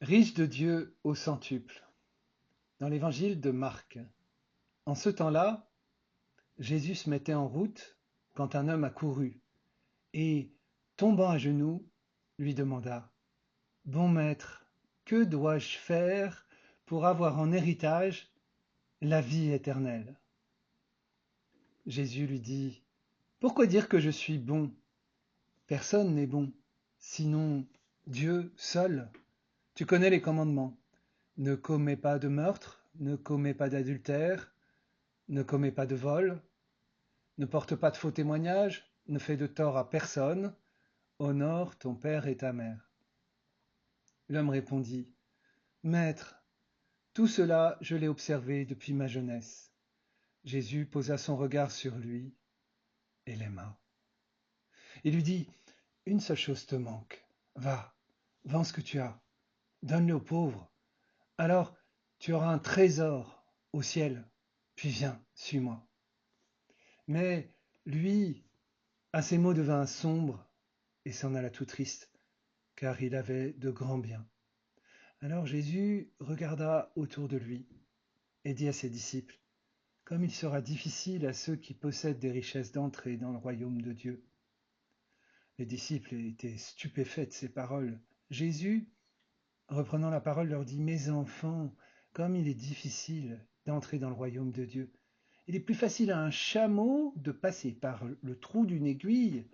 Riche de Dieu au centuple. Dans l'évangile de Marc. En ce temps-là, Jésus se mettait en route quand un homme accourut et, tombant à genoux, lui demanda: Bon maître, que dois-je faire pour avoir en héritage la vie éternelle? Jésus lui dit: Pourquoi dire que je suis bon? Personne n'est bon, sinon Dieu seul. Tu connais les commandements. Ne commets pas de meurtre, ne commets pas d'adultère, ne commets pas de vol, ne porte pas de faux témoignages, ne fais de tort à personne, honore ton père et ta mère. L'homme répondit: Maître, tout cela je l'ai observé depuis ma jeunesse. Jésus posa son regard sur lui et l'aima. Il lui dit: Une seule chose te manque. Va, vends ce que tu as, donne-le aux pauvres. Alors tu auras un trésor au ciel. Puis viens, suis-moi. Mais lui, à ces mots, devint sombre et s'en alla tout triste, car il avait de grands biens. Alors Jésus regarda autour de lui et dit à ses disciples: Comme il sera difficile à ceux qui possèdent des richesses d'entrer dans le royaume de Dieu. Les disciples étaient stupéfaits de ces paroles. Jésus, reprenant la parole, leur dit: Mes enfants, comme il est difficile d'entrer dans le royaume de Dieu. Il est plus facile à un chameau de passer par le trou d'une aiguille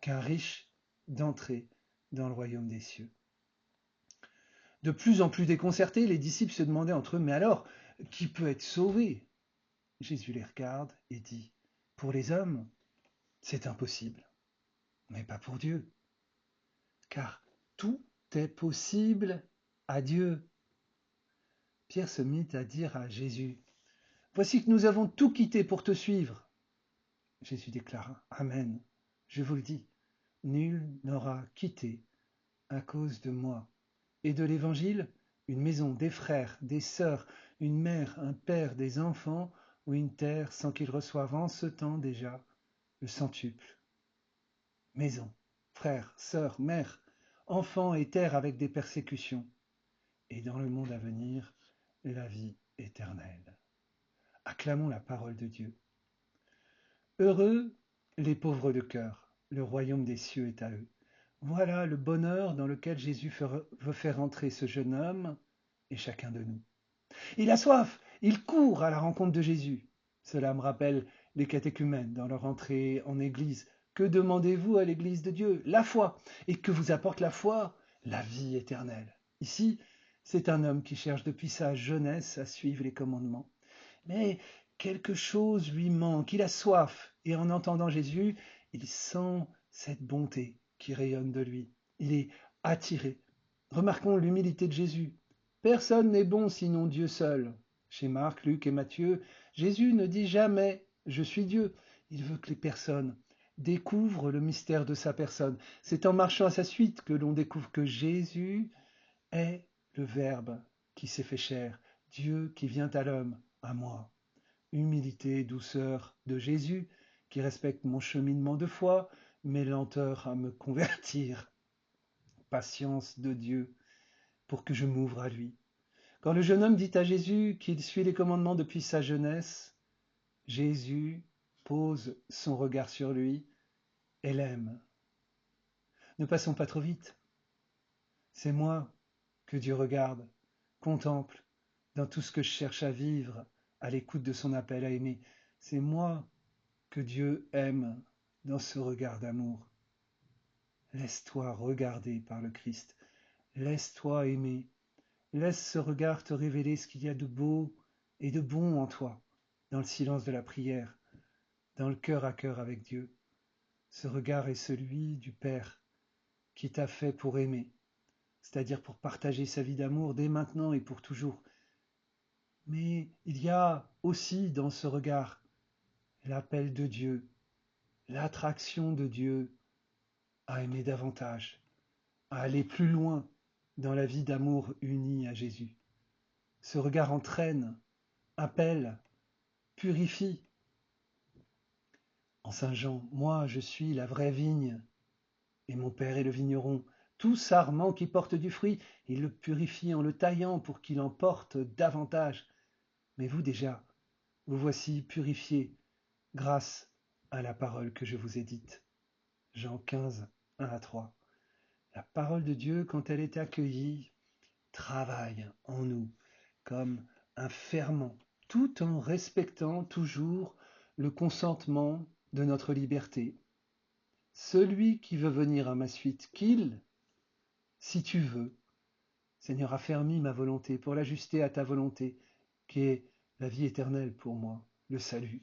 qu'un riche d'entrer dans le royaume des cieux. De plus en plus déconcertés, les disciples se demandaient entre eux: Mais alors, qui peut être sauvé? Jésus les regarde et dit: Pour les hommes, c'est impossible, mais pas pour Dieu, car tout est possible à Dieu. Pierre se mit à dire à Jésus: Voici que nous avons tout quitté pour te suivre. Jésus déclara: Amen, je vous le dis, nul n'aura quitté à cause de moi et de l'Évangile une maison, des frères, des sœurs, une mère, un père, des enfants ou une terre sans qu'ils reçoivent en ce temps déjà le centuple. Maison, frères, sœurs, mère, enfants et terre avec des persécutions, et dans le monde à venir, la vie éternelle. Acclamons la parole de Dieu. Heureux les pauvres de cœur, le royaume des cieux est à eux. Voilà le bonheur dans lequel Jésus veut faire entrer ce jeune homme et chacun de nous. Il a soif, il court à la rencontre de Jésus. Cela me rappelle les catéchumènes dans leur entrée en église. Que demandez-vous à l'église de Dieu? La foi. Et que vous apporte la foi? La vie éternelle. Ici, c'est un homme qui cherche depuis sa jeunesse à suivre les commandements. Mais quelque chose lui manque, il a soif, et en entendant Jésus, il sent cette bonté qui rayonne de lui. Il est attiré. Remarquons l'humilité de Jésus. Personne n'est bon sinon Dieu seul. Chez Marc, Luc et Matthieu, Jésus ne dit jamais je suis Dieu. Il veut que les personnes découvrent le mystère de sa personne. C'est en marchant à sa suite que l'on découvre que Jésus est le Verbe qui s'est fait chair, Dieu qui vient à l'homme, à moi. Humilité, douceur de Jésus qui respecte mon cheminement de foi, mes lenteurs à me convertir. Patience de Dieu pour que je m'ouvre à lui. Quand le jeune homme dit à Jésus qu'il suit les commandements depuis sa jeunesse, Jésus pose son regard sur lui et l'aime. Ne passons pas trop vite. C'est moi que Dieu regarde, contemple dans tout ce que je cherche à vivre, à l'écoute de son appel à aimer. C'est moi que Dieu aime dans ce regard d'amour. Laisse-toi regarder par le Christ. Laisse-toi aimer. Laisse ce regard te révéler ce qu'il y a de beau et de bon en toi, dans le silence de la prière, dans le cœur à cœur avec Dieu. Ce regard est celui du Père qui t'a fait pour aimer, c'est-à-dire pour partager sa vie d'amour dès maintenant et pour toujours. Mais il y a aussi dans ce regard l'appel de Dieu, l'attraction de Dieu à aimer davantage, à aller plus loin dans la vie d'amour unie à Jésus. Ce regard entraîne, appelle, purifie. En Saint Jean, moi je suis la vraie vigne, et mon Père est le vigneron. Tout sarment qui porte du fruit, il le purifie en le taillant pour qu'il en porte davantage. Mais vous déjà, vous voici purifiés grâce à la parole que je vous ai dite. Jean 15, 1-3. La parole de Dieu, quand elle est accueillie, travaille en nous comme un ferment, tout en respectant toujours le consentement de notre liberté. Celui qui veut venir à ma suite, qu'il, si tu veux, Seigneur, affermis ma volonté pour l'ajuster à ta volonté, qui est la vie éternelle pour moi, le salut.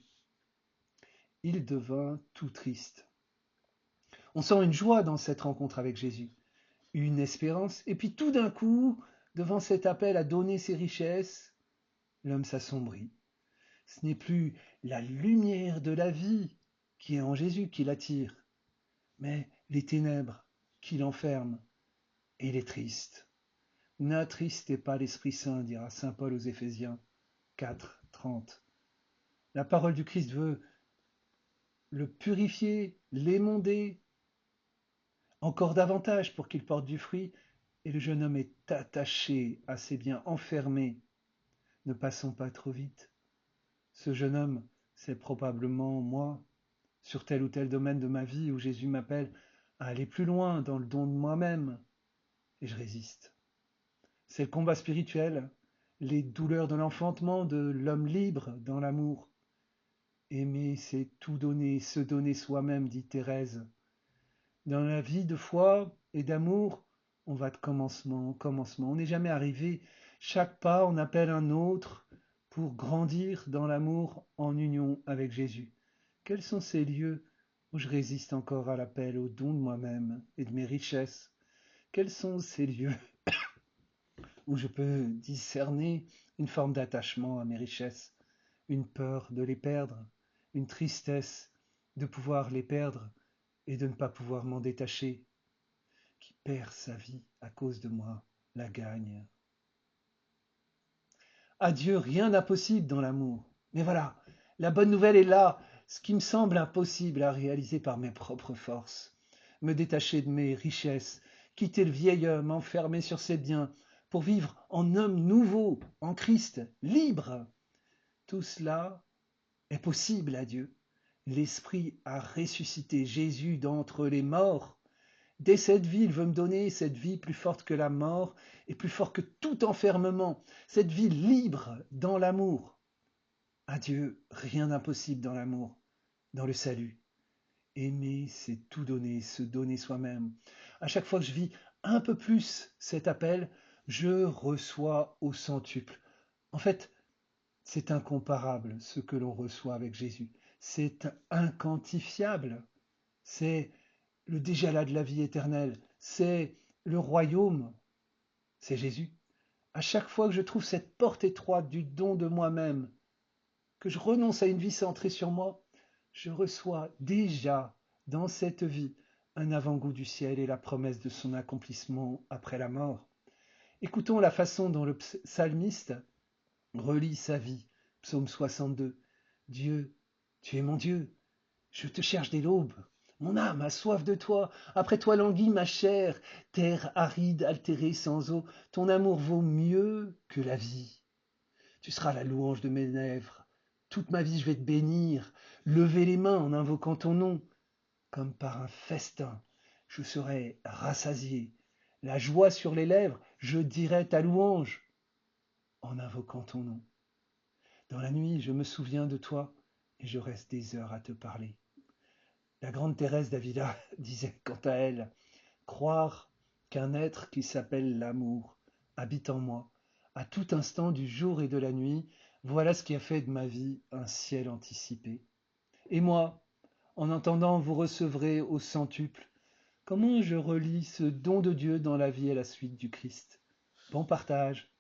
Il devint tout triste. On sent une joie dans cette rencontre avec Jésus, une espérance, et puis tout d'un coup, devant cet appel à donner ses richesses, l'homme s'assombrit. Ce n'est plus la lumière de la vie qui est en Jésus qui l'attire, mais les ténèbres qui l'enferment, et il est triste. N'attristez pas l'Esprit Saint, dira saint Paul aux Éphésiens 4, 30. La parole du Christ veut le purifier, l'émonder encore davantage pour qu'il porte du fruit, et le jeune homme est attaché à ses biens, enfermé. Ne passons pas trop vite. Ce jeune homme, c'est probablement moi, sur tel ou tel domaine de ma vie où Jésus m'appelle à aller plus loin dans le don de moi-même, et je résiste. C'est le combat spirituel, les douleurs de l'enfantement de l'homme libre dans l'amour. Aimer, c'est tout donner, se donner soi-même, dit Thérèse. Dans la vie de foi et d'amour, on va de commencement en commencement. On n'est jamais arrivé. Chaque pas, on appelle un autre pour grandir dans l'amour en union avec Jésus. Quels sont ces lieux où je résiste encore à l'appel au don de moi-même et de mes richesses? Quels sont ces lieux où je peux discerner une forme d'attachement à mes richesses, une peur de les perdre, une tristesse de pouvoir les perdre et de ne pas pouvoir m'en détacher? Qui perd sa vie à cause de moi la gagne. À Dieu, rien d'impossible dans l'amour. Mais voilà, la bonne nouvelle est là, ce qui me semble impossible à réaliser par mes propres forces. Me détacher de mes richesses, quitter le vieil homme enfermé sur ses biens, pour vivre en homme nouveau, en Christ, libre. Tout cela est possible à Dieu. L'Esprit a ressuscité Jésus d'entre les morts. Dès cette vie, il veut me donner cette vie plus forte que la mort et plus forte que tout enfermement, cette vie libre dans l'amour. À Dieu, rien d'impossible dans l'amour, dans le salut. Aimer, c'est tout donner, se donner soi-même. À chaque fois que je vis un peu plus cet appel, je reçois au centuple. En fait, c'est incomparable ce que l'on reçoit avec Jésus. C'est inquantifiable. C'est le déjà-là de la vie éternelle. C'est le royaume. C'est Jésus. À chaque fois que je trouve cette porte étroite du don de moi-même, que je renonce à une vie centrée sur moi, je reçois déjà dans cette vie un avant-goût du ciel et la promesse de son accomplissement après la mort. Écoutons la façon dont le psalmiste relie sa vie. Psaume 62. Dieu, tu es mon Dieu, je te cherche dès l'aube. Mon âme a soif de toi, après toi languit ma chair, terre aride, altérée, sans eau, ton amour vaut mieux que la vie. Tu seras la louange de mes lèvres. Toute ma vie je vais te bénir, lever les mains en invoquant ton nom. Comme par un festin, je serai rassasié. La joie sur les lèvres, je dirai ta louange en invoquant ton nom. Dans la nuit, je me souviens de toi et je reste des heures à te parler. La grande Thérèse d'Avila disait quant à elle, croire qu'un être qui s'appelle l'amour habite en moi, à tout instant du jour et de la nuit, voilà ce qui a fait de ma vie un ciel anticipé. Et moi, en entendant vous recevrez au centuple, comment je relis ce don de Dieu dans la vie et la suite du Christ? Bon partage.